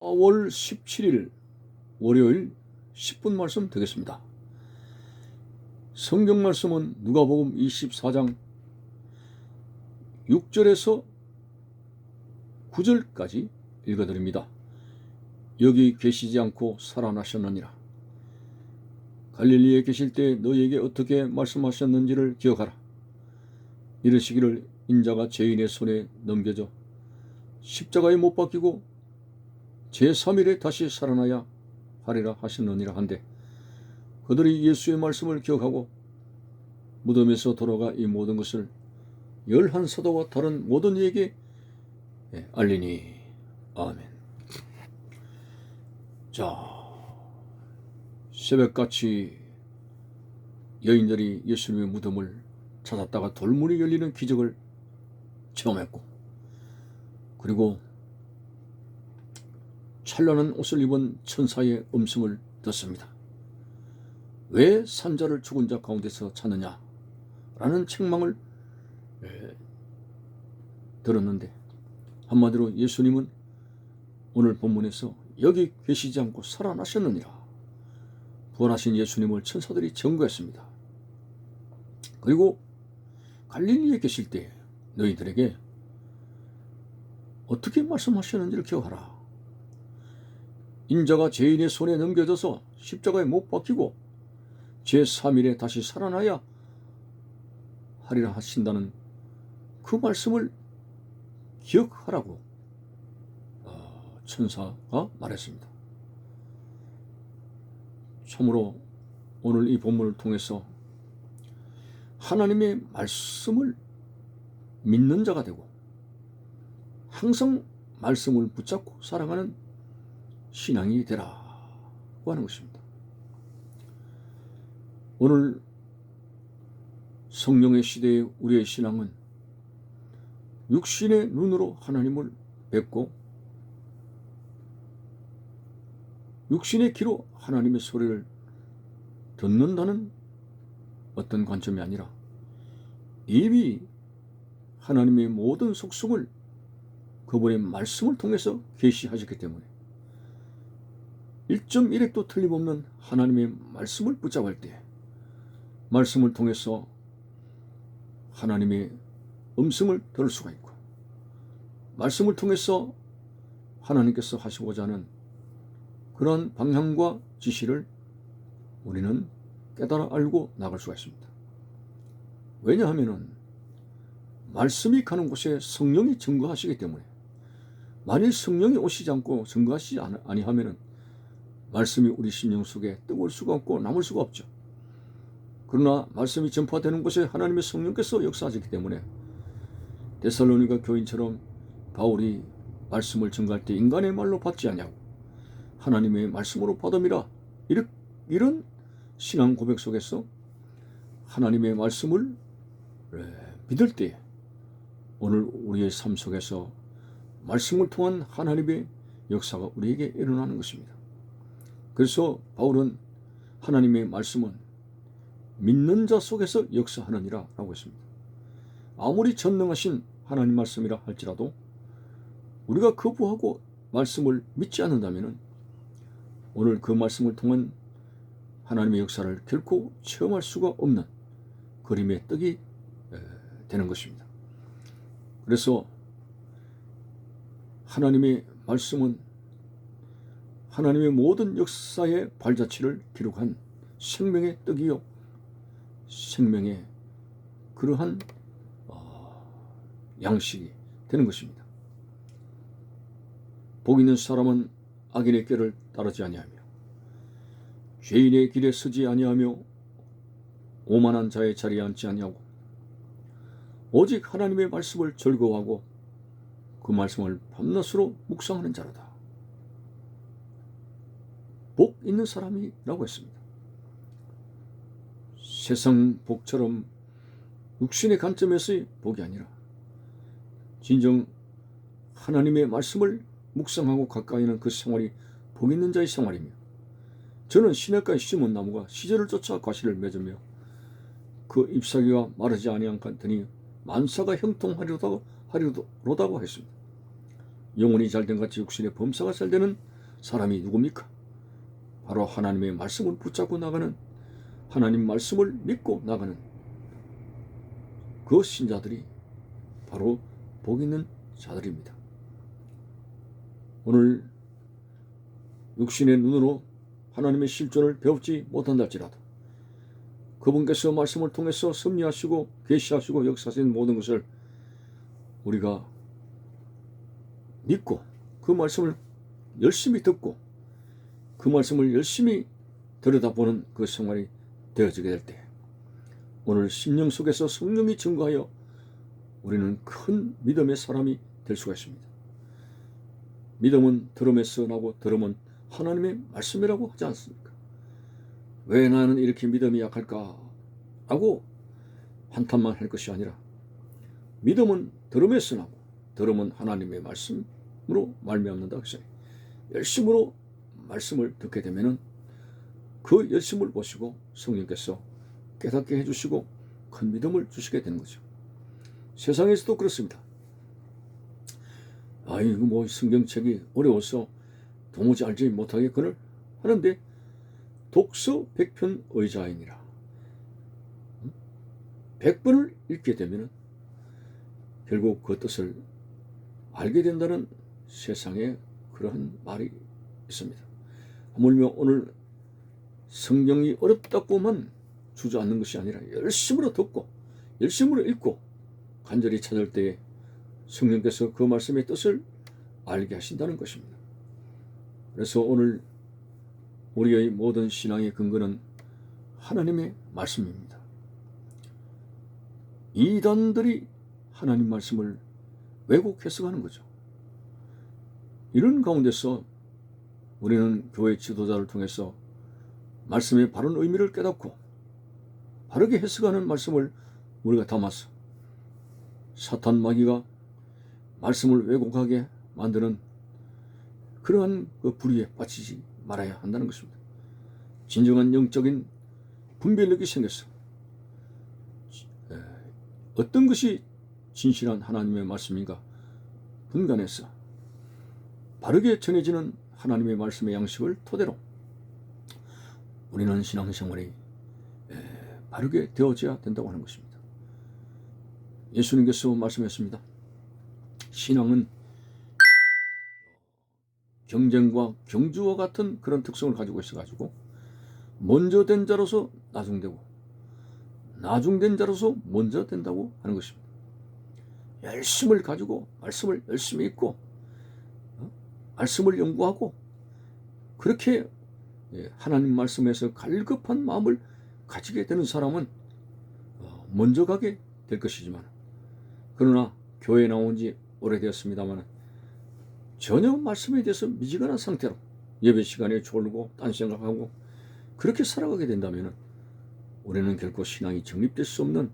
4월 17일 월요일 10분 말씀 되겠습니다. 성경 말씀은 누가복음 24장 6절에서 9절까지 읽어드립니다. 여기 계시지 않고 살아나셨느니라. 갈릴리에 계실 때 너희에게 어떻게 말씀하셨는지를 기억하라. 이르시기를 인자가 죄인의 손에 넘겨져 십자가에 못 박히고 제3일에 다시 살아나야 하리라 하셨느니라 한데, 그들이 예수의 말씀을 기억하고 무덤에서 돌아가 이 모든 것을 11사도와 다른 모든 이에게 알리니. 아멘. 자, 새벽같이 여인들이 예수님의 무덤을 찾았다가 돌문이 열리는 기적을 체험했고, 그리고 찬란한 옷을 입은 천사의 음성을 듣습니다. 왜 산자를 죽은 자 가운데서 찾느냐 라는 책망을 들었는데, 한마디로 예수님은 오늘 본문에서 여기 계시지 않고 살아나셨느니라. 부활하신 예수님을 천사들이 증거했습니다. 그리고 갈릴리에 계실 때 너희들에게 어떻게 말씀하셨는지를 기억하라. 인자가 죄인의 손에 넘겨져서 십자가에 못 박히고 제3일에 다시 살아나야 하리라 하신다는 그 말씀을 기억하라고 천사가 말했습니다. 참으로 오늘 이 본문을 통해서 하나님의 말씀을 믿는 자가 되고 항상 말씀을 붙잡고 살아가는 신앙이 되라고 하는 것입니다. 오늘 성령의 시대의 우리의 신앙은 육신의 눈으로 하나님을 뵙고 육신의 귀로 하나님의 소리를 듣는다는 어떤 관점이 아니라 이미 하나님의 모든 속성을 그분의 말씀을 통해서 계시하셨기 때문에 1.1핵도 틀림없는 하나님의 말씀을 붙잡을 때 말씀을 통해서 하나님의 음성을 들을 수가 있고, 말씀을 통해서 하나님께서 하시고자 하는 그러한 방향과 지시를 우리는 깨달아 알고 나갈 수가 있습니다. 왜냐하면 말씀이 가는 곳에 성령이 증거하시기 때문에, 만일 성령이 오시지 않고 증거하시지 아니하면 말씀이 우리 심령 속에 뜨거울 수가 없고 남을 수가 없죠. 그러나 말씀이 전파되는 곳에 하나님의 성령께서 역사하시기 때문에 데살로니가 교인처럼 바울이 말씀을 전가할 때 인간의 말로 받지 아니하고 하나님의 말씀으로 받음이라, 이런 신앙 고백 속에서 하나님의 말씀을 믿을 때 오늘 우리의 삶 속에서 말씀을 통한 하나님의 역사가 우리에게 일어나는 것입니다. 그래서 바울은 하나님의 말씀은 믿는 자 속에서 역사하느니라 라고 했습니다. 아무리 전능하신 하나님 말씀이라 할지라도 우리가 거부하고 말씀을 믿지 않는다면 오늘 그 말씀을 통한 하나님의 역사를 결코 체험할 수가 없는 그림의 떡이 되는 것입니다. 그래서 하나님의 말씀은 하나님의 모든 역사의 발자취를 기록한 생명의 떡이요, 생명의 그러한 양식이 되는 것입니다. 복 있는 사람은 악인의 꾀를 따르지 아니하며 죄인의 길에 서지 아니하며 오만한 자의 자리에 앉지 아니하고 오직 하나님의 말씀을 즐거워하고 그 말씀을 밤낮으로 묵상하는 자로다. 복 있는 사람이라고 했습니다. 세상 복처럼 육신의 관점에서의 복이 아니라 진정 하나님의 말씀을 묵상하고 가까이 하는 그 생활이 복 있는 자의 생활이며, 저는 시냇가에 심은 나무가 시절을 쫓아 과실을 맺으며 그 잎사귀가 마르지 아니하더니 만사가 형통하리로다고 했습니다. 영혼이 잘된 같이 육신의 범사가 잘되는 사람이 누굽니까? 바로 하나님의 말씀을 붙잡고 나가는, 하나님 말씀을 믿고 나가는 그 신자들이 바로 복 있는 자들입니다. 오늘 육신의 눈으로 하나님의 실존을 배우지 못한다 할지라도 그분께서 말씀을 통해서 섭리하시고 계시하시고 역사하신 모든 것을 우리가 믿고 그 말씀을 열심히 듣고 그 말씀을 열심히 들여다보는 그 생활이 되어지게 될 때 오늘 심령 속에서 성령이 증거하여 우리는 큰 믿음의 사람이 될 수가 있습니다. 믿음은 들음에서 나고 들음은 하나님의 말씀이라고 하지 않습니까? 왜 나는 이렇게 믿음이 약할까? 하고 한탄만 할 것이 아니라 믿음은 들음에서 나고 들음은 하나님의 말씀으로 말미암는다. 그래서 열심으로 말씀을 듣게 되면은 그 열심을 보시고 성령께서 깨닫게 해주시고 큰 믿음을 주시게 되는 거죠. 세상에서도 그렇습니다. 이거 뭐 성경책이 어려워서 도무지 알지 못하겠거늘 하는데 독서 100편 의자이니라. 100번을 읽게 되면 결국 그 뜻을 알게 된다는 세상에 그러한 말이 있습니다. 하물며 오늘 성경이 어렵다고만 주저앉는 것이 아니라 열심으로 듣고 열심으로 읽고 간절히 찾을 때에 성령께서 그 말씀의 뜻을 알게 하신다는 것입니다. 그래서 오늘 우리의 모든 신앙의 근거는 하나님의 말씀입니다. 이단들이 하나님 말씀을 왜곡 해석하는 거죠. 이런 가운데서 우리는 교회 지도자를 통해서 말씀의 바른 의미를 깨닫고 바르게 해석하는 말씀을 우리가 담아서 사탄 마귀가 말씀을 왜곡하게 만드는 그러한 그 불의에 빠지지 말아야 한다는 것입니다. 진정한 영적인 분별력이 생겼어. 어떤 것이 진실한 하나님의 말씀인가 분간해서 바르게 전해지는 하나님의 말씀의 양식을 토대로 우리는 신앙생활이 바르게 되어져야 된다고 하는 것입니다. 예수님께서 말씀했습니다. 신앙은 경쟁과 경주와 같은 그런 특성을 가지고 있어가지고 먼저 된 자로서 나중되고 나중된 자로서 먼저 된다고 하는 것입니다. 열심을 가지고 말씀을 열심히 읽고 말씀을 연구하고 그렇게 하나님 말씀에서 갈급한 마음을 가지게 되는 사람은 먼저 가게 될 것이지만 그러나 교회에 나온 지 오래되었습니다만 전혀 말씀에 대해서 미지근한 상태로 예배 시간에 졸고 딴 생각하고 그렇게 살아가게 된다면 우리는 결코 신앙이 정립될 수 없는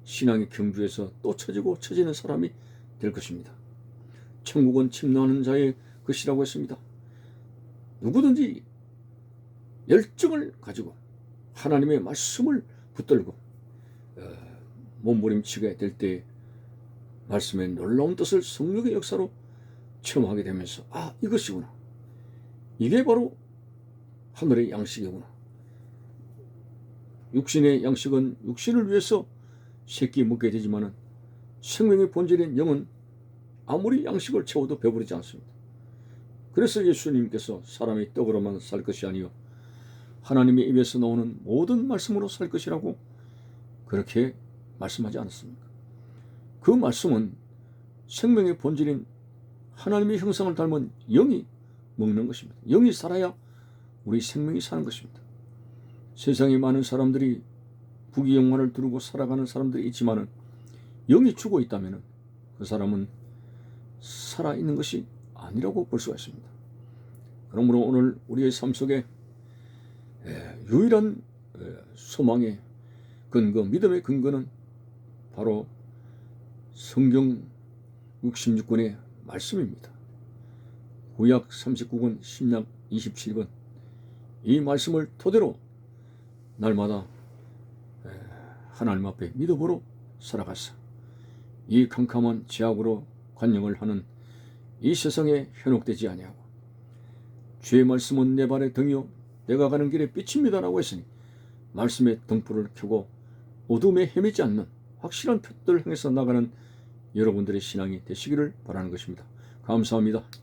신앙의 경주에서 또 처지고 처지는 사람이 될 것입니다. 천국은 침노하는 자의 것이라고 했습니다. 누구든지 열정을 가지고 하나님의 말씀을 붙들고 몸부림치게 될 때 말씀의 놀라운 뜻을 성령의 역사로 체험하게 되면서 이것이구나. 이게 바로 하늘의 양식이구나. 육신의 양식은 육신을 위해서 새끼 먹게 되지만 생명의 본질인 영은 아무리 양식을 채워도 배부르지 않습니다. 그래서 예수님께서 사람이 떡으로만 살 것이 아니요 하나님의 입에서 나오는 모든 말씀으로 살 것이라고 그렇게 말씀하지 않았습니까? 그 말씀은 생명의 본질인 하나님의 형상을 닮은 영이 먹는 것입니다. 영이 살아야 우리 생명이 사는 것입니다. 세상에 많은 사람들이 부귀영화를 두르고 살아가는 사람들이 있지만 영이 죽어 있다면 그 사람은 살아있는 것이 아니라고 볼 수가 있습니다. 그러므로 오늘 우리의 삶 속에 유일한 소망의 근거, 믿음의 근거는 바로 성경 66권의 말씀입니다. 구약 39권, 신약 27권 이 말씀을 토대로 날마다 하나님 앞에 믿음으로 살아가서 이 캄캄한 제약으로 관영을 하는 이 세상에 현혹되지 아니하고 주의 말씀은 내 발의 등이요 내가 가는 길에 빛입니다라고 했으니 말씀의 등불을 켜고 어둠에 헤매지 않는 확실한 표들을 향해서 나가는 여러분들의 신앙이 되시기를 바라는 것입니다. 감사합니다.